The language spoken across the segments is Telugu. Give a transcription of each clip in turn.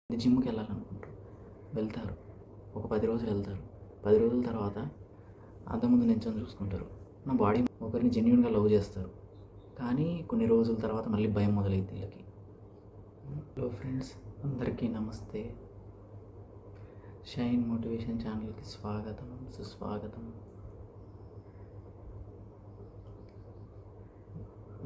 జిమ్‌కి వెళ్ళాలనుకుంటారు. వెళ్తారు. ఒక 10 రోజులు వెళ్తారు. 10 రోజుల తర్వాత అద్దం ముందు నించొని చూసుకుంటారు. నా బాడీ ఒకరిని జెన్యూన్‌గా లవ్ చేస్తారు. కానీ కొన్ని రోజుల తర్వాత మళ్ళీ భయం మొదలైద్ది వీళ్ళకి. హలో ఫ్రెండ్స్, అందరికీ నమస్తే. షైన్ మోటివేషన్ ఛానల్కి స్వాగతం, సుస్వాగతం.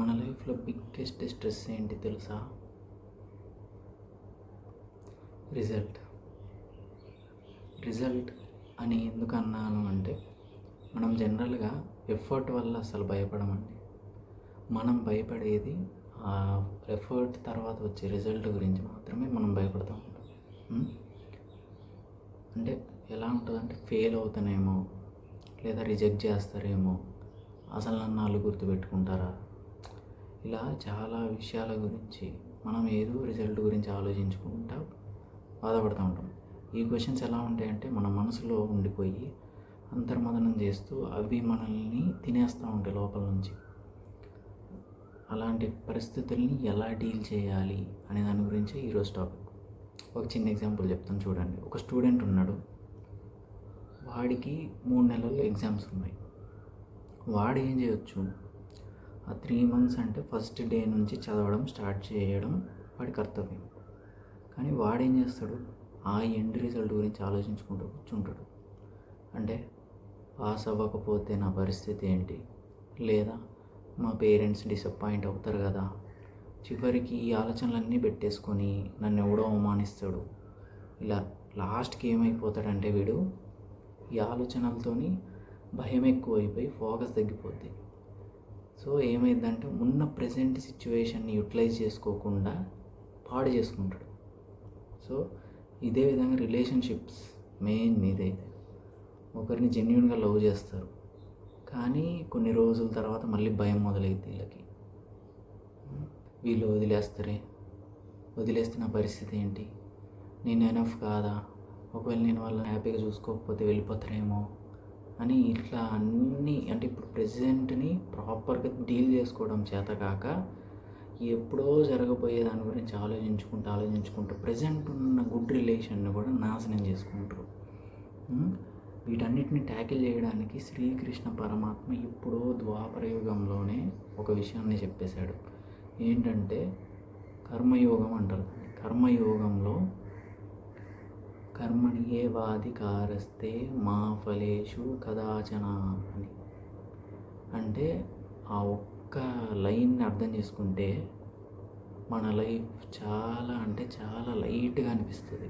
మన లైఫ్లో బిగ్గెస్ట్ స్ట్రెస్ ఏంటి తెలుసా? రిజల్ట్ అని ఎందుకు అన్నాను అంటే, మనం జనరల్గా ఎఫర్ట్ వల్ల అసలు భయపడమండి. మనం భయపడేది ఆ ఎఫర్ట్ తర్వాత వచ్చే రిజల్ట్ గురించి మాత్రమే మనం భయపడుతూ ఉంటాం. అంటే ఎలా ఉంటుందంటే, ఫెయిల్ అవుతానేమో, లేదా రిజెక్ట్ చేస్తారేమో, అసలు నన్ను వాళ్ళు గుర్తుపెట్టుకుంటారా, ఇలా చాలా విషయాల గురించి మనం ఏదో రిజల్ట్ గురించి ఆలోచించుకుంటా బాధపడుతూ ఉంటాం. ఈ క్వశ్చన్స్ ఎలా ఉంటాయంటే, మన మనసులో ఉండిపోయి అంతర్మదనం చేస్తూ అవి మనల్ని తినేస్తూ ఉంటాయి లోపల నుంచి. అలాంటి పరిస్థితుల్ని ఎలా డీల్ చేయాలి అనే దాని గురించి ఈరోజు టాపిక్. ఒక చిన్న ఎగ్జాంపుల్ చెప్తాను చూడండి. ఒక స్టూడెంట్ ఉన్నాడు, వాడికి 3 నెలల్లో ఎగ్జామ్స్ ఉన్నాయి. వాడు ఏం చేయొచ్చు, ఆ 3 months అంటే ఫస్ట్ డే నుంచి చదవడం స్టార్ట్ చేయడం వాడి కర్తవ్యం. కానీ వాడేం చేస్తాడు, ఆ ఎండ్ రిజల్ట్ గురించి ఆలోచించుకుంటూ కూర్చుంటాడు. అంటే పాస్ అవ్వకపోతే నా పరిస్థితి ఏంటి, లేదా మా పేరెంట్స్ డిసప్పాయింట్ అవుతారు కదా, చివరికి ఈ ఆలోచనలన్నీ పెట్టేసుకొని నన్ను ఎవడో అవమానిస్తాడు, ఇలా లాస్ట్కి ఏమైపోతాడంటే వీడు ఈ ఆలోచనలతోని భయం ఎక్కువైపోయి ఫోకస్ తగ్గిపోద్ది. సో ఏమైందంటే, ఉన్న ప్రజెంట్ సిచ్యువేషన్ని యూటిలైజ్ చేసుకోకుండా పాడు చేసుకుంటాడు. సో ఇదే విధంగా రిలేషన్షిప్స్ మెయిన్ ఇదైతే, ఒకరిని జెన్యూన్గా లవ్ చేస్తారు, కానీ కొన్ని రోజుల తర్వాత మళ్ళీ భయం మొదలైద్ది వీళ్ళకి. వీళ్ళు వదిలేస్తే నా పరిస్థితి ఏంటి, నేను ఎనఫ్ కాదా, ఒకవేళ నేను వాళ్ళని హ్యాపీగా చూసుకోకపోతే వెళ్ళిపోతారేమో అని ఇట్లా అన్నీ, అంటే ఇప్పుడు ప్రెజెంట్ని ప్రాపర్గా డీల్ చేసుకోవడం చేత కాక ఎప్పుడో జరగబోయే దాని గురించి ఆలోచించుకుంటూ ప్రజెంట్ ఉన్న గుడ్ రిలేషన్ని కూడా నాశనం చేసుకుంటారు. వీటన్నిటిని ట్యాకిల్ చేయడానికి శ్రీకృష్ణ పరమాత్మ ఎప్పుడో ద్వాపర యుగంలోనే ఒక విషయాన్ని చెప్పేశాడు. ఏంటంటే కర్మయోగం అంటారు. కర్మయోగంలో కర్మణ్యేవాధికారస్తే మా ఫలేషు కదాచన అని, అంటే ఆ ఒక్క లైన్ని అర్థం చేసుకుంటే మన లైఫ్ చాలా అంటే చాలా లైట్గా అనిపిస్తుంది.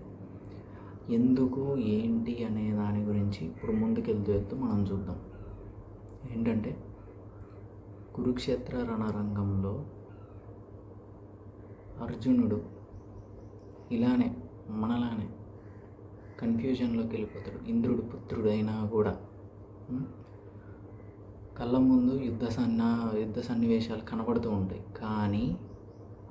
ఎందుకు ఏంటి అనే దాని గురించి ఇప్పుడు ముందుకెళ్తూ మనం చూద్దాం. ఏంటంటే, కురుక్షేత్ర రణరంగంలో అర్జునుడు ఇలానే మనలానే కన్ఫ్యూజన్లోకి వెళ్ళిపోతాడు. ఇంద్రుడు పుత్రుడు అయినా కూడా కళ్ళ ముందు యుద్ధ సన్నివేశాలు కనబడుతూ ఉంటాయి, కానీ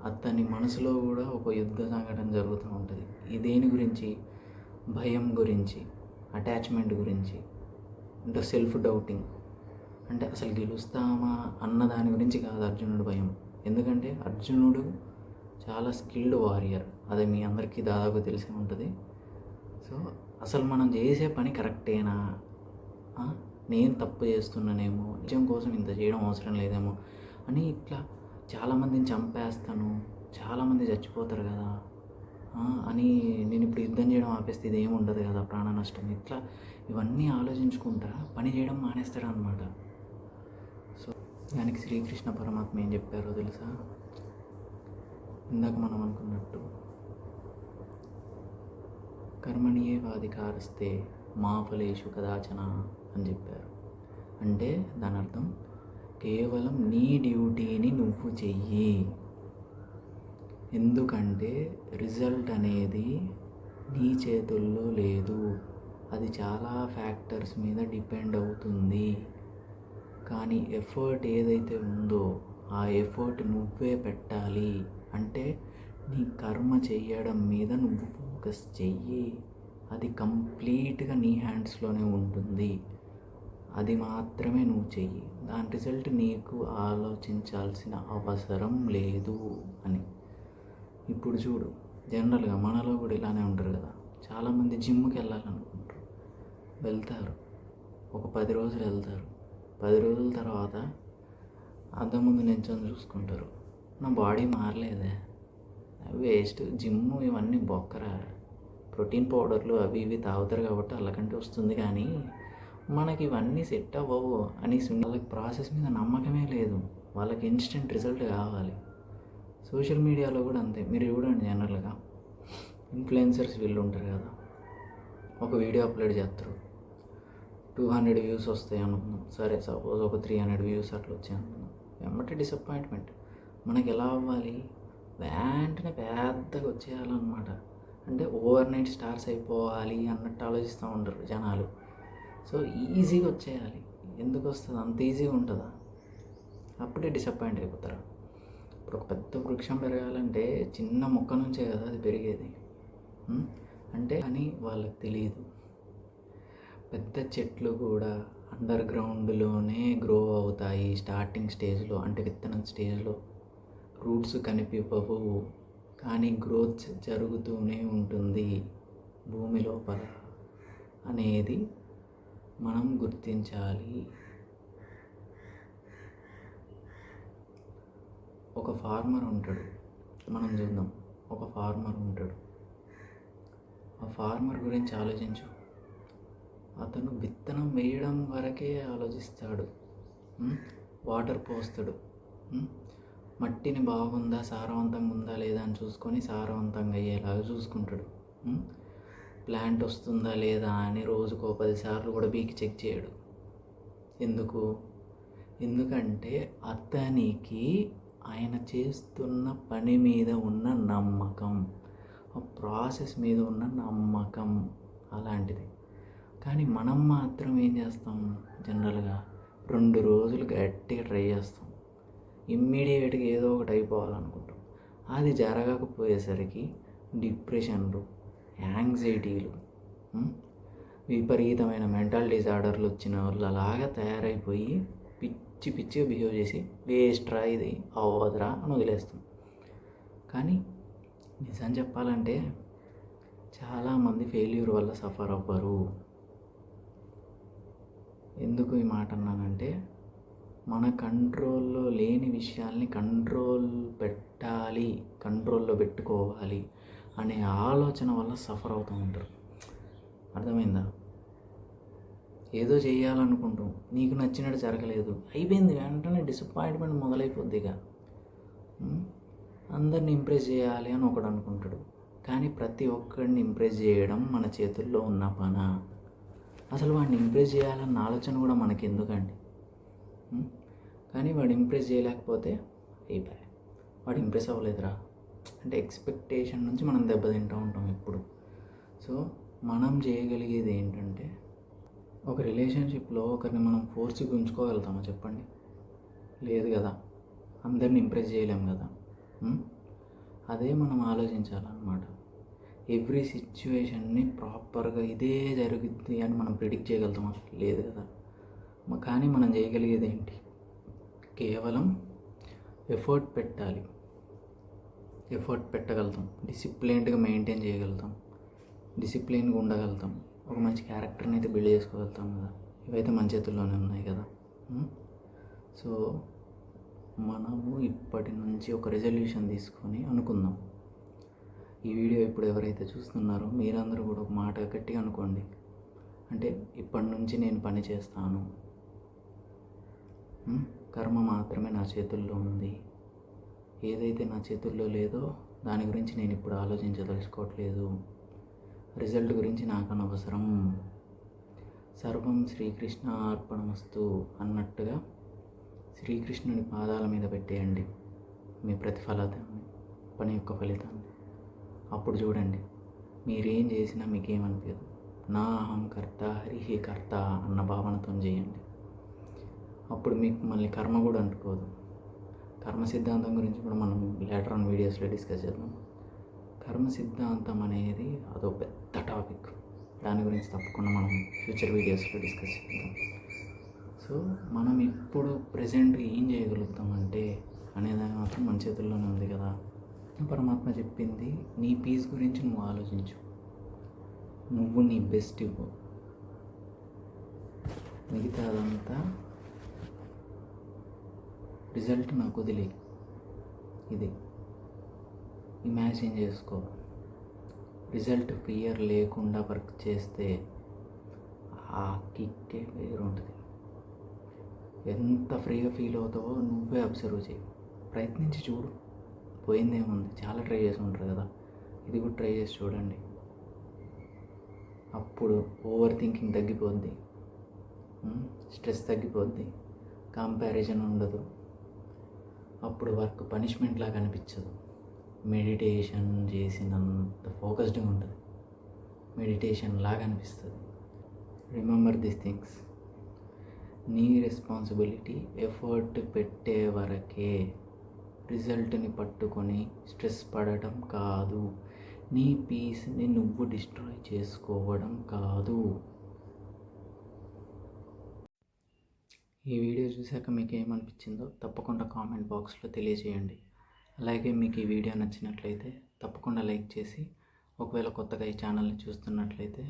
అతని మనసులో కూడా ఒక యుద్ధ సంఘటన జరుగుతూ ఉంటుంది. దేని గురించి? భయం గురించి, అటాచ్మెంట్ గురించి, అంటే సెల్ఫ్ డౌటింగ్, అంటే అసలు గెలుస్తామా అన్న దాని గురించి కాదు అర్జునుడు భయం. ఎందుకంటే అర్జునుడు చాలా స్కిల్డ్ వారియర్, అది మీ అందరికీ దాదాపు తెలిసే ఉంటుంది. సో అసలు మనం చేసే పని కరెక్టేనా, నేను తప్పు చేస్తున్నానేమో, నిజం కోసం ఇంత చేయడం అవసరం లేదేమో అని ఇట్లా చాలామందిని చంపేస్తాను, చాలామంది చచ్చిపోతారు కదా అని, నేను ఇప్పుడు యుద్ధం చేయడం ఆపేస్తే ఇది ఏమి ఉండదు కదా, ప్రాణ నష్టం, ఇట్లా ఇవన్నీ ఆలోచించుకుంటా పని చేయడం మానేస్తాడు అనమాట. సో దానికి శ్రీకృష్ణ పరమాత్మ ఏం చెప్పారో తెలుసా? ఇందాక మనం అనుకున్నట్టు కర్మణ్యేవాధికారస్తే మా ఫలేషు కదాచన అని చెప్పారు. అంటే దాని అర్థం, కేవలం నీ డ్యూటీని నువ్వు చెయ్యి. ఎందుకంటే రిజల్ట్ అనేది నీ చేతుల్లో లేదు, అది చాలా ఫ్యాక్టర్స్ మీద డిపెండ్ అవుతుంది. కానీ ఎఫర్ట్ ఏదైతే ఉందో ఆ ఎఫర్ట్ నువ్వే పెట్టాలి. అంటే నీ కర్మ చెయ్యడం మీద నువ్వు ఫోకస్ చెయ్యి, అది కంప్లీట్గా నీ హ్యాండ్స్లోనే ఉంటుంది, అది మాత్రమే నువ్వు చెయ్యి, దాని రిజల్ట్ నీకు ఆలోచించాల్సిన అవసరం లేదు అని. ఇప్పుడు చూడు, జనరల్గా మనలో కూడా ఇలానే ఉంటారు కదా. చాలామంది జిమ్కి వెళ్ళాలనుకుంటారు, వెళ్తారు, ఒక 10 రోజులు వెళ్తారు. 10 రోజుల తర్వాత అద్దం ముందు నించొని చూసుకుంటారు, నా బాడీ మారలేదే, వేస్ట్, జిమ్ ఇవన్నీ బొక్కరా, ప్రోటీన్ పౌడర్లు అవి ఇవి తాగుతారు కాబట్టి వాళ్ళకంటే వస్తుంది, కానీ మనకి ఇవన్నీ సెట్ అవ్వవు అని వాళ్ళకి ప్రాసెస్ మీద నమ్మకమే లేదు, వాళ్ళకి ఇన్స్టెంట్ రిజల్ట్ కావాలి. సోషల్ మీడియాలో కూడా అంతే. మీరు చూడండి, జనరల్గా ఇన్ఫ్లుయెన్సర్స్ వీళ్ళు ఉంటారు కదా, ఒక వీడియో అప్లోడ్ చేస్తారు, 200 వ్యూస్ వస్తాయి అనుకుందాం, సరే సపోజ్ ఒక 300 వ్యూస్ అట్లా వచ్చాయి అనుకుందాం, వెంబటే డిసప్పాయింట్మెంట్. మనకి ఎలా అవ్వాలి, వెంటనే పెద్దగా వచ్చేయాలన్నమాట. అంటే ఓవర్ నైట్ స్టార్స్ అయిపోవాలి అన్నట్టు ఆలోచిస్తూ ఉంటారు జనాలు. సో ఈజీగా వచ్చేయాలి. ఎందుకు వస్తుంది, అంత ఈజీగా ఉంటుందా? అప్పుడే డిసప్పాయింట్ అయిపోతారు. ఇప్పుడు ఒక పెద్ద వృక్షం పెరగాలంటే చిన్న మొక్క నుంచే కదా అది పెరిగేది. అంటే అని వాళ్ళకి తెలియదు. పెద్ద చెట్లు కూడా అండర్ గ్రౌండ్లోనే గ్రో అవుతాయి స్టార్టింగ్ స్టేజ్లో, అంటే విత్తనం స్టేజ్లో. రూట్స్ కనిపించవు, కానీ గ్రోత్ జరుగుతూనే ఉంటుంది భూమి లోపల అనేది మనం గుర్తించాలి. ఒక ఫార్మర్ ఉంటాడు, మనం చూద్దాం. ఒక ఫార్మర్ ఉంటాడు, ఆ ఫార్మర్ గురించి ఆలోచించు. అతను విత్తనం వేయడం వరకే ఆలోచిస్తాడు, వాటర్ పోస్తాడు, మట్టిని బాగుందా, సారవంతంగా ఉందా లేదా అని చూసుకొని సారవంతంగా అయ్యేలాగా చూసుకుంటాడు. ప్లాంట్ వస్తుందా లేదా అని రోజుకో 10 సార్లు కూడా బీకి చెక్ చేయడు. ఎందుకంటే అతనికి ఆయన చేస్తున్న పని మీద ఉన్న నమ్మకం, ఆ ప్రాసెస్ మీద ఉన్న నమ్మకం అలాంటిది. కానీ మనం మాత్రం ఏం చేస్తాం, జనరల్గా 2 రోజులు గట్టిగా ట్రై చేస్తాం, ఇమ్మీడియట్గా ఏదో ఒకటి అయిపోవాలనుకుంటాం. అది జరగకపోయేసరికి డిప్రెషన్లు, యాంగ్జైటీలు, విపరీతమైన మెంటల్ డిజార్డర్లు వచ్చిన వాళ్ళు అలాగా తయారైపోయి పిచ్చిగా బిహేవ్ చేసి వేస్ట్రా, ఇది అవ్వదురా అని వదిలేస్తాం. కానీ నిజం చెప్పాలంటే చాలామంది ఫెయిల్యూర్ వల్ల సఫర్ అవ్వరు. ఎందుకు ఈ మాట అన్నానంటే, మన కంట్రోల్లో లేని విషయాల్ని కంట్రోల్లో పెట్టుకోవాలి అనే ఆలోచన వల్ల సఫర్ అవుతూ ఉంటారు. అర్థమైందా? ఏదో చేయాలనుకుంటాం, నీకు నచ్చినట్టు జరగలేదు, అయిపోయింది, వెంటనే డిసప్పాయింట్మెంట్ మొదలైపోద్దిగా. అందరిని ఇంప్రెస్ చేయాలి అని ఒకడు అనుకుంటాడు, కానీ ప్రతి ఒక్కడిని ఇంప్రెస్ చేయడం మన చేతుల్లో ఉన్న పనా? అసలు వాడిని ఇంప్రెస్ చేయాలన్న ఆలోచన కూడా మనకి ఎందుకండి? కానీ వాడు ఇంప్రెస్ చేయలేకపోతే అయిపోయాయి, వాడు ఇంప్రెస్ అవ్వలేదురా అంటే ఎక్స్పెక్టేషన్ నుంచి మనం దెబ్బతింటూ ఉంటాం ఎప్పుడు. సో మనం చేయగలిగేది ఏంటంటే, ఒక రిలేషన్షిప్లో ఒకరిని మనం ఫోర్స్గా ఉంచుకోగలుగుతామా చెప్పండి? లేదు కదా, అందరిని ఇంప్రెస్ చేయలేం కదా. అదే మనం ఆలోచించాలన్నమాట. ఎవ్రీ సిచ్యువేషన్ని ప్రాపర్గా ఇదే జరుగుద్ది అని మనం ప్రిడిక్ట్ చేయగలుగుతామా? లేదు కదా. కానీ మనం చేయగలిగేది ఏంటి? కేవలం ఎఫర్ట్ పెట్టగలుగుతాం, డిసిప్లైన్డ్గా మెయింటైన్ చేయగలుగుతాం, డిసిప్లైన్గా ఉండగలుగుతాం, ఒక మంచి క్యారెక్టర్ని అయితే బిల్డ్ చేసుకోగలుగుతాం కదా. ఇవైతే మన చేతుల్లోనే ఉన్నాయి కదా. సో మనము ఇప్పటి నుంచి ఒక రెజల్యూషన్ తీసుకొని అనుకుందాం. ఈ వీడియో ఇప్పుడు ఎవరైతే చూస్తున్నారో మీరందరూ కూడా ఒక మాట గట్టిగా అనుకోండి, అంటే ఇప్పటి నుంచి నేను పని చేస్తాను, కర్మ మాత్రమే నా చేతుల్లో ఉంది, ఏదైతే నా చేతుల్లో లేదో దాని గురించి నేను ఇప్పుడు ఆలోచించదలుచుకోవట్లేదు, రిజల్ట్ గురించి నాకు అనవసరం, సర్వం శ్రీకృష్ణ అర్పణమస్తు అన్నట్టుగా శ్రీకృష్ణుని పాదాల మీద పెట్టేయండి మీ ప్రతిఫలాన్ని, పని యొక్క ఫలితాన్ని. అప్పుడు చూడండి, మీరేం చేసినా మీకేమనిపించదు. నా అహం కర్త హరిహి కర్త అన్న భావనతో చేయండి. అప్పుడు మీకు మళ్ళీ కర్మ కూడా అంటుకోదు. కర్మ సిద్ధాంతం గురించి కూడా మనం లేటర్ ఆన్ వీడియోస్లో డిస్కస్ చేద్దాం. కర్మ సిద్ధాంతం అనేది అదో పెద్ద టాపిక్, దాని గురించి తప్పకుండా మనం ఫ్యూచర్ వీడియోస్లో డిస్కస్ చేద్దాం. సో మనం ఇప్పుడు ప్రజెంట్ ఏం చేయగలుగుతామంటే అనేదాన్ని మాత్రం మన చేతుల్లోనే ఉంది కదా. కృష్ణ పరమాత్మ చెప్పింది, నీ పీస్ గురించి నువ్వు ఆలోచించు, నువ్వు నీ బెస్ట్ ఇవ్వు, మిగతాదంతా రిజల్ట్ నాకు వదిలే. ఇది ఇమాజిన్ చేసుకో. రిజల్ట్ ఫియర్ లేకుండా వర్క్ చేస్తే ఆ కిక్కే వేరు ఉంటుంది. ఎంత ఫ్రీగా ఫీల్ అవుతావో నువ్వే అబ్జర్వ్ చేయి, ప్రయత్నించి చూడు, పోయిందేముంది. చాలా ట్రై చేసి ఉంటారు కదా, ఇది కూడా ట్రై చేసి చూడండి. అప్పుడు ఓవర్ థింకింగ్ తగ్గిపోద్ది, స్ట్రెస్ తగ్గిపోద్ది, కంపారిజన్ ఉండదు. అప్పుడు వర్క్ పనిష్మెంట్ లాగా అనిపించదు, మెడిటేషన్ చేసినంత ఫోకస్డ్గా ఉంటుంది, మెడిటేషన్ లాగా అనిపిస్తుంది. Remember this things. నీ రెస్పాన్సిబిలిటీ ఎఫర్ట్ పెట్టే వరకే, రిజల్ట్ని పట్టుకొని స్ట్రెస్ పడటం కాదు, నీ పీస్ని నువ్వు డిస్ట్రాయ్ చేసుకోవడం కాదు. ఈ వీడియో చూశాక మీకు ఏమనిపించిందో తప్పకుండా కామెంట్ బాక్స్లో తెలియజేయండి. అలాగే మీకు ఈ వీడియో నచ్చినట్లయితే తప్పకుండా లైక్ చేసి, ఒకవేళ కొత్తగా ఈ ఛానల్ని చూస్తున్నట్లయితే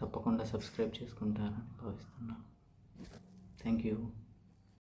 తప్పకుండా సబ్స్క్రైబ్ చేసుకుంటారని భావిస్తున్నాను. Thank you.